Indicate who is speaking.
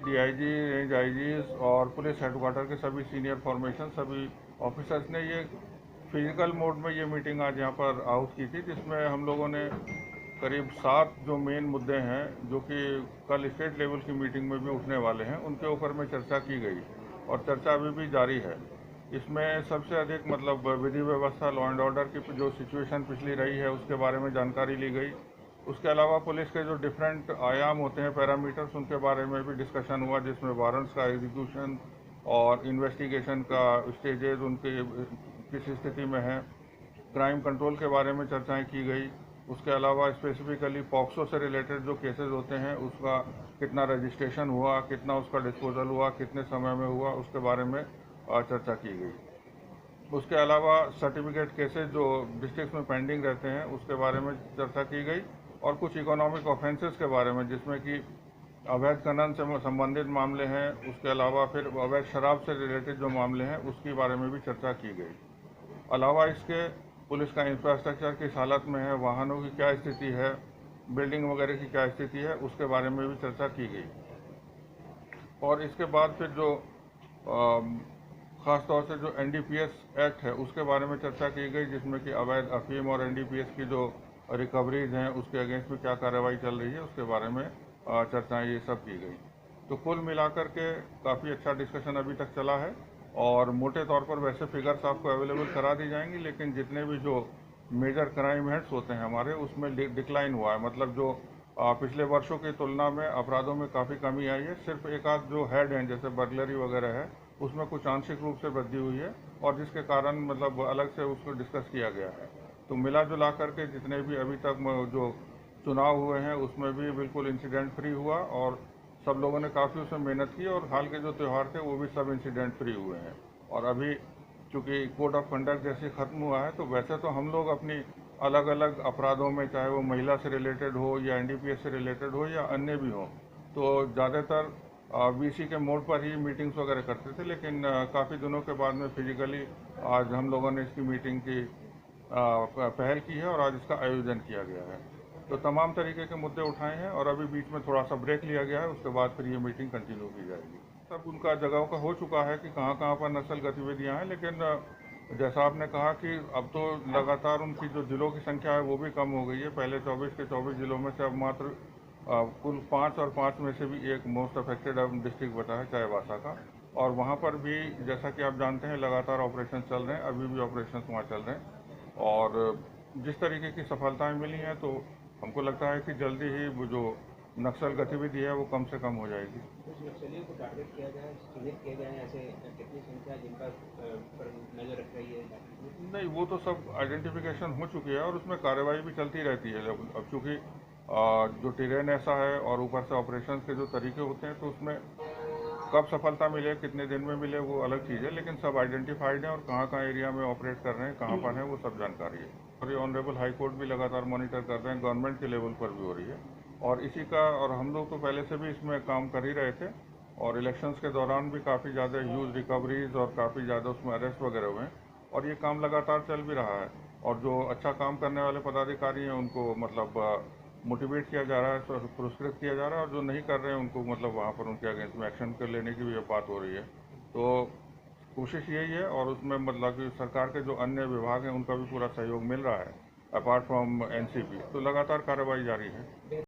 Speaker 1: DIG, range IGs और police headquarter के सभी सीनियर फॉर्मेशन, सभी ऑफिसर्स ने ये फिजिकल मोड में ये मीटिंग आज यहाँ पर आउट की थी, जिसमें हम लोगों ने करीब 7 जो मेन मुद्दे हैं जो कि कल स्टेट लेवल की मीटिंग में भी उठने वाले हैं, उनके ऊपर में चर्चा की गई और चर्चा अभी भी जारी है। इसमें सबसे अधिक मतलब विधि व्यवस्था, लॉ एंड ऑर्डर की जो सिचुएशन पिछली रही है उसके बारे में जानकारी ली गई। उसके अलावा पुलिस के जो डिफरेंट आयाम होते हैं, पैरामीटर्स, उनके बारे में भी डिस्कशन हुआ, जिसमें वारंट्स का एग्जीक्यूशन और इन्वेस्टिगेशन का स्टेजेस उनके किस स्थिति में है, क्राइम कंट्रोल के बारे में चर्चाएं की गई। उसके अलावा स्पेसिफिकली पॉक्सो से रिलेटेड जो केसेस होते हैं उसका कितना रजिस्ट्रेशन हुआ, कितना उसका डिस्पोजल हुआ, कितने समय में हुआ, उसके बारे में चर्चा की गई। उसके अलावा सर्टिफिकेट केसेस जो डिस्ट्रिक्ट में पेंडिंग रहते हैं उसके बारे में चर्चा की गई और कुछ इकोनॉमिक ऑफेंसेस के बारे में, जिसमें कि अवैध खनन से संबंधित मामले हैं, उसके अलावा फिर अवैध शराब से रिलेटेड जो मामले हैं उसके बारे में भी चर्चा की गई। अलावा इसके पुलिस का इंफ्रास्ट्रक्चर किस हालत में है, वाहनों की क्या स्थिति है, बिल्डिंग वगैरह की क्या स्थिति है, उसके बारे में भी चर्चा की गई। और इसके बाद फिर जो ख़ास तौर से जो एनडीपीएस एक्ट है उसके बारे में चर्चा की गई, जिसमें कि अवैध अफीम और एनडीपीएस की जो रिकवरीज हैं उसके अगेंस्ट में क्या कार्रवाई चल रही है उसके बारे में चर्चाएं ये सब की गई। तो कुल मिलाकर के काफ़ी अच्छा डिस्कशन अभी तक चला है और मोटे तौर पर वैसे फिगर्स आपको अवेलेबल करा दी जाएंगी, लेकिन जितने भी जो मेजर क्राइम हेड्स होते हैं हमारे उसमें डिक्लाइन हुआ है। मतलब जो पिछले वर्षों की तुलना में अपराधों में काफ़ी कमी आई है। सिर्फ एक आध जो हेड हैं जैसे बर्गलरी वगैरह है उसमें कुछ आंशिक रूप से वृद्धि हुई है और जिसके कारण मतलब अलग से उसको डिस्कस किया गया है। तो मिला जुला करके जितने भी अभी तक जो चुनाव हुए हैं उसमें भी बिल्कुल इंसिडेंट फ्री हुआ और सब लोगों ने काफ़ी उसमें मेहनत की और हाल के जो त्यौहार थे वो भी सब इंसिडेंट फ्री हुए हैं। और अभी चूँकि कोड ऑफ कंडक्ट जैसे ख़त्म हुआ है तो वैसे तो हम लोग अपनी अलग अलग अपराधों में, चाहे वो महिला से रिलेटेड हो या एनडीपीएस से रिलेटेड हो या अन्य भी हो, तो ज़्यादातर वीसी के मोड पर ही मीटिंग्स वगैरह करते थे, लेकिन काफ़ी दिनों के बाद में फिजिकली आज हम लोगों ने इसकी मीटिंग की पहल की है और आज इसका आयोजन किया गया है। तो तमाम तरीके के मुद्दे उठाए हैं और अभी बीच में थोड़ा सा ब्रेक लिया गया है, उसके बाद फिर ये मीटिंग कंटिन्यू की जाएगी। सब उनका जगहों का हो चुका है कि कहाँ कहाँ पर नक्सल गतिविधियाँ हैं, लेकिन जैसा आपने कहा कि अब तो लगातार उनकी जो जिलों की संख्या है वो भी कम हो गई है। पहले 24 के 24 जिलों में से अब मात्र कुल 5 और 5 में से भी एक मोस्ट अफेक्टेड डिस्ट्रिक्ट बचा है चाईबासा का, और वहाँ पर भी जैसा कि आप जानते हैं लगातार ऑपरेशन चल रहे हैं, अभी भी ऑपरेशन वहाँ चल रहे हैं और जिस तरीके की सफलताएं मिली हैं तो हमको लगता है कि जल्दी ही वो जो नक्सल गतिविधि है वो कम से कम हो जाएगी।
Speaker 2: कुछ नक्सलियों को टारगेट किया जाए, चिन्हित किया जाए, ऐसे कितनी संख्या जिनका पर नजर रख रही है?
Speaker 1: नहीं, वो तो सब आइडेंटिफिकेशन हो चुकी है और उसमें कार्रवाई भी चलती रहती है। अब चूँकि जो टेरेन ऐसा है और ऊपर से ऑपरेशन के जो तरीके होते हैं तो उसमें कब सफलता मिले, कितने दिन में मिले, वो अलग चीज़ है, लेकिन सब आइडेंटिफाइड है और कहाँ कहाँ एरिया में ऑपरेट कर रहे हैं, कहाँ पर है, वो सब जानकारी है। और ये ऑनरेबल हाई कोर्ट भी लगातार मॉनिटर कर रहे हैं, गवर्नमेंट के लेवल पर भी हो रही है और इसी का, और हम लोग तो पहले से भी इसमें काम कर ही रहे थे और इलेक्शंस के दौरान भी काफ़ी ज़्यादा ह्यूज रिकवरीज और काफ़ी ज़्यादा उसमें अरेस्ट वगैरह हुए हैं और ये काम लगातार चल भी रहा है। और जो अच्छा काम करने वाले पदाधिकारी हैं उनको मतलब मोटिवेट किया जा रहा है, पुरस्कृत किया जा रहा है, और जो नहीं कर रहे हैं उनको मतलब वहाँ पर उनके अगेंस्ट में एक्शन कर लेने की भी बात हो रही है। तो कोशिश यही है और उसमें मतलब कि सरकार के जो अन्य विभाग हैं उनका भी पूरा सहयोग मिल रहा है अपार्ट फ्रॉम एनसीपी, तो लगातार कार्रवाई जारी है।